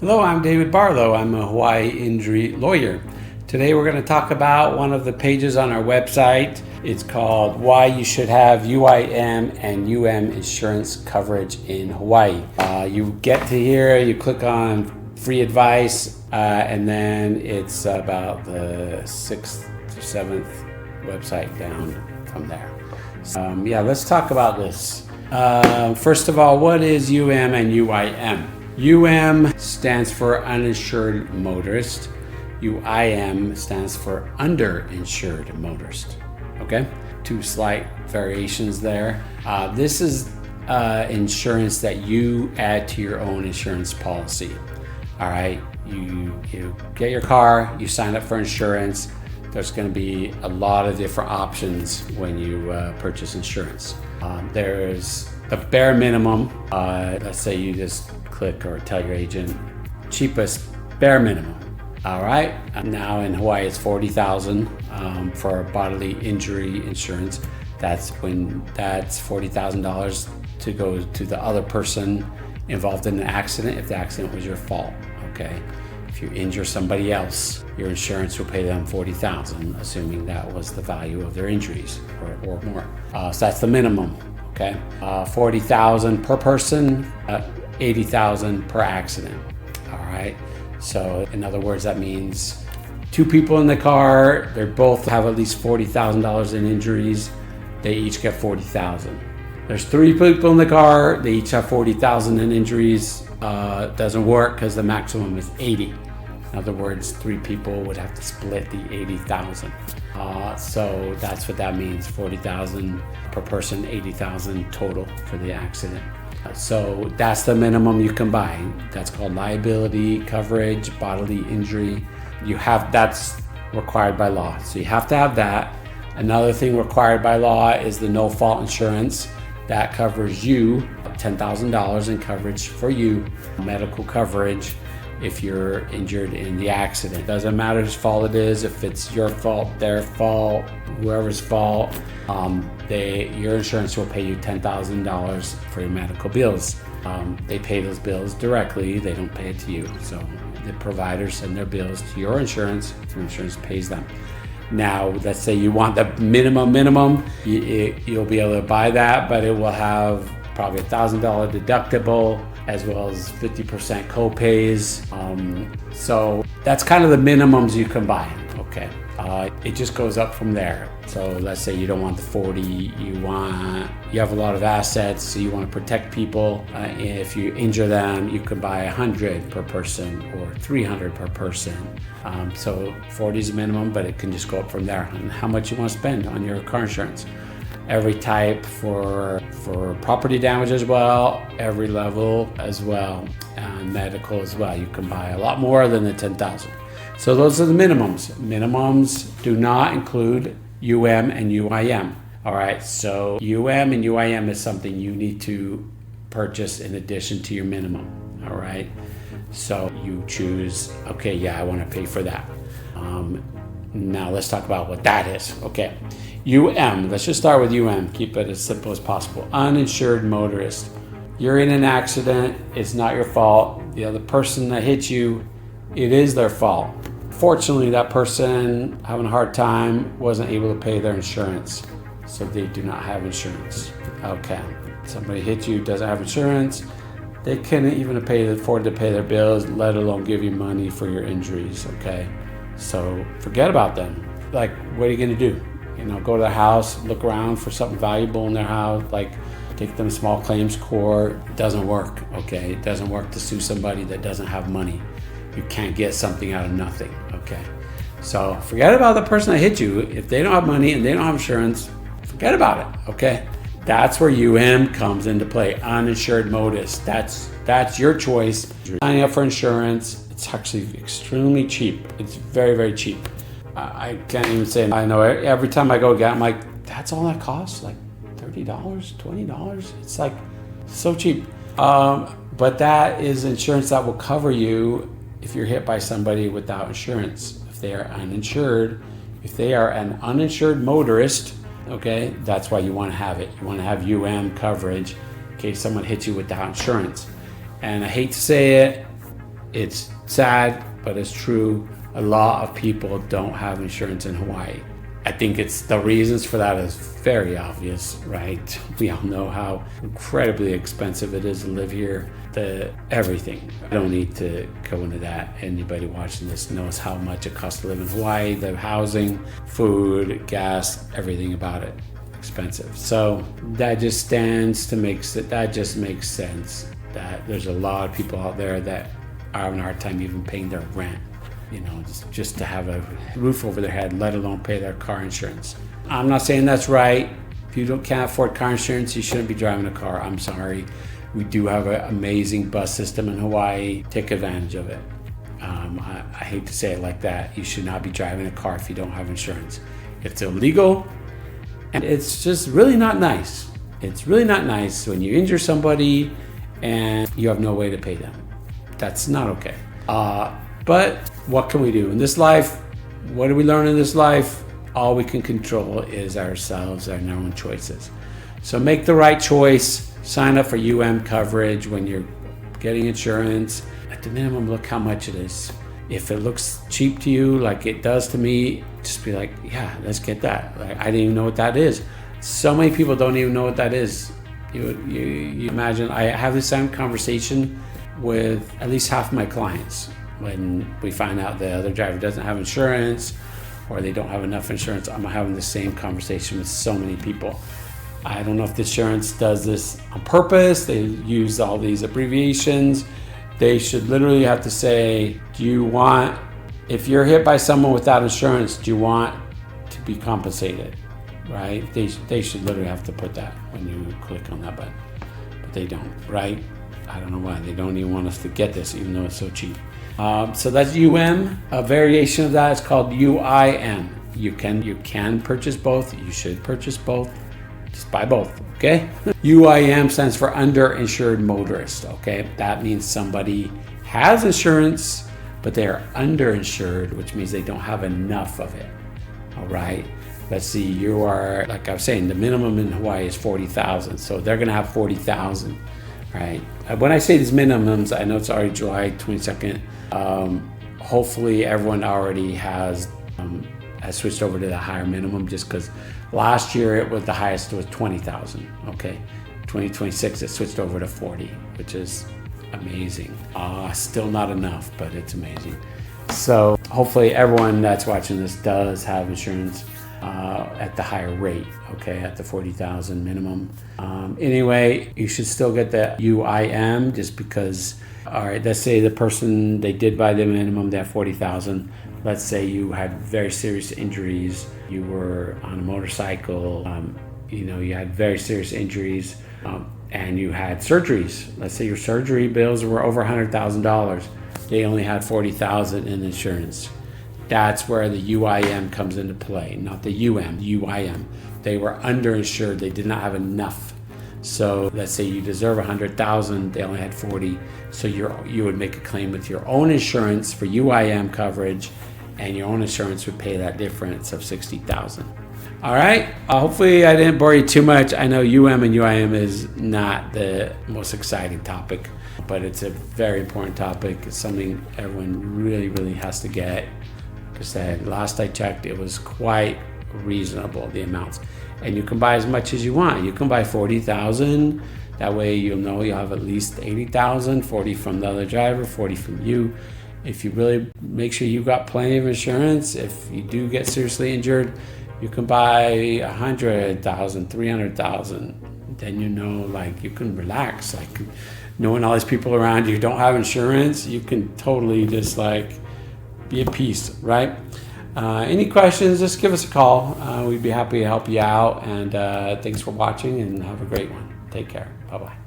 Hello, I'm David Barlow. I'm a Hawaii injury lawyer. Today we're going to talk about one of the pages on our website. It's called Why You Should Have UIM and UM Insurance Coverage in Hawaii. You get to here, you click on free advice, and then it's about the 6th to 7th website down from there. Let's talk about this. First of all, what is UM and UIM? UM stands for Uninsured Motorist. UIM stands for Underinsured Motorist. Okay? Two slight variations there. This is insurance that you add to your own insurance policy. All right? You get your car, you sign up for insurance. There's going to be a lot of different options when you purchase insurance. There's the bare minimum. Let's say you just click or tell your agent, cheapest bare minimum. All right. Now in Hawaii, it's $40,000 for bodily injury insurance. That's $40,000 to go to the other person involved in an accident if the accident was your fault. Okay. If you injure somebody else, your insurance will pay them $40,000, assuming that was the value of their injuries or more. So that's the minimum. Okay. $40,000 per person. $80,000 per accident. All right. So in other words, that means two people in the car, they both have at least $40,000 in injuries. They each get $40,000. There's three people in the car, they each have $40,000 in injuries. Doesn't work because the maximum is 80. In other words, three people would have to split the 80,000. So that's what that means. 40,000 per person, 80,000 total for the accident. So that's the minimum you can buy. That's called liability coverage, bodily injury. That's required by law. So you have to have that. Another thing required by law is the no fault insurance. That covers you, $10,000 in coverage for you, medical coverage if you're injured in the accident. Doesn't matter whose fault it is, if it's your fault, their fault, whoever's fault, your insurance will pay you $10,000 for your medical bills. They pay those bills directly, they don't pay it to you. So the providers send their bills to your insurance pays them. Now, let's say you want the minimum, you'll be able to buy that, but it will have probably $1,000 deductible as well as 50% co-pays. So that's kind of the minimums you can buy, okay? It just goes up from there. So let's say you don't want the 40, you have a lot of assets, so you want to protect people. If you injure them, you can buy 100 per person or 300 per person. So 40 is the minimum, but it can just go up from there. And how much you want to spend on your car insurance. Every type for property damage as well, every level as well, and medical as well. You can buy a lot more than the 10,000. So those are the minimums. Minimums do not include UM and UIM. All right, so UM and UIM is something you need to purchase in addition to your minimum. All right, so you choose, okay, yeah, I want to pay for that. Now let's talk about what that is. Okay, UM, let's just start with UM. Keep it as simple as possible. Uninsured motorist. You're in an accident, it's not your fault. The other person that hit you, it is their fault. Fortunately, that person having a hard time wasn't able to pay their insurance, so they do not have insurance. Okay, somebody hit you, doesn't have insurance, they can't even afford to pay their bills, let alone give you money for your injuries, okay? So forget about them. Like, what are you gonna do? Go to their house, look around for something valuable in their house, like take them to small claims court. It doesn't work, okay? It doesn't work to sue somebody that doesn't have money. You can't get something out of nothing, okay? So forget about the person that hit you. If they don't have money and they don't have insurance, forget about it, okay? That's where UM comes into play, uninsured motorist. That's your choice. You're signing up for insurance. It's actually extremely cheap. It's very, very cheap. I can't even say, I know every time I go get, I'm like, that's all that costs? Like $30, $20? It's like so cheap. But that is insurance that will cover you if you're hit by somebody without insurance. If they are uninsured, if they are an uninsured motorist, okay, that's why you want to have it. You want to have UM coverage in case someone hits you without insurance. And I hate to say it, It's sad, but it's true. A lot of people don't have insurance in Hawaii. I think the reasons for that is very obvious, right? We all know how incredibly expensive it is to live here. Everything. I don't need to go into that. Anybody watching this knows how much it costs to live in Hawaii. The housing, food, gas, everything about it, expensive. So that just makes sense that there's a lot of people out there that are having a hard time even paying their rent. Just to have a roof over their head, let alone pay their car insurance. I'm not saying that's right. If you can't afford car insurance, you shouldn't be driving a car. I'm sorry. We do have an amazing bus system in Hawaii. Take advantage of it. I hate to say it like that. You should not be driving a car if you don't have insurance. It's illegal, and it's just really not nice. It's really not nice when you injure somebody and you have no way to pay them. That's not okay. But what can we do in this life? What do we learn in this life? All we can control is ourselves and our own choices. So make the right choice. Sign up for UM coverage when you're getting insurance. At the minimum, look how much it is. If it looks cheap to you, like it does to me, just be like, yeah, let's get that. Like, I didn't even know what that is. So many people don't even know what that is. You imagine, I have the same conversation with at least half of my clients. When we find out the other driver doesn't have insurance or they don't have enough insurance, I'm having the same conversation with so many people. I don't know if the insurance does this on purpose. They use all these abbreviations. They should literally have to say, if you're hit by someone without insurance, do you want to be compensated, right? They should literally have to put that when you click on that button, but they don't, right? I don't know why. They don't even want us to get this, even though it's so cheap. So that's UM. A variation of that is called UIM. You can purchase both. You should purchase both. Just buy both, okay? UIM stands for Underinsured Motorist, okay? That means somebody has insurance, but they are underinsured, which means they don't have enough of it, all right? Let's see, you are, like I was saying, the minimum in Hawaii is 40,000, so they're gonna have 40,000, right? When I say these minimums, I know it's already July 22nd. Hopefully everyone already has switched over to the higher minimum, just because last year it was the highest was 20,000. Okay, 2026 it switched over to 40, which is amazing. Still not enough, but it's amazing. So hopefully everyone that's watching this does have insurance at the higher rate, okay, at the 40,000 minimum. Anyway, you should still get the UIM, just because, all right, let's say the person, they did buy the minimum, they have 40,000. Let's say you had very serious injuries, you were on a motorcycle, you had very serious injuries, and you had surgeries. Let's say your surgery bills were over $100,000. They only had 40,000 in insurance. That's where the UIM comes into play, not the UIM. They were underinsured. They did not have enough. So let's say you deserve 100,000, they only had 40. So you would make a claim with your own insurance for UIM coverage, and your own insurance would pay that difference of 60,000. All right. Hopefully I didn't bore you too much. I know UM and UIM is not the most exciting topic, but it's a very important topic. It's something everyone really, really has to get. Because last I checked, it was quite reasonable, the amounts. And you can buy as much as you want. You can buy 40,000. That way you'll know you'll have at least 80,000, 40 from the other driver, 40 from you. If you really make sure you got plenty of insurance, if you do get seriously injured, you can buy 100,000, 300,000. Then you can relax. Like, knowing all these people around you who don't have insurance, you can totally just be at peace, right? Any questions, just give us a call. We'd be happy to help you out. And thanks for watching, and have a great one. Take care. Bye-bye.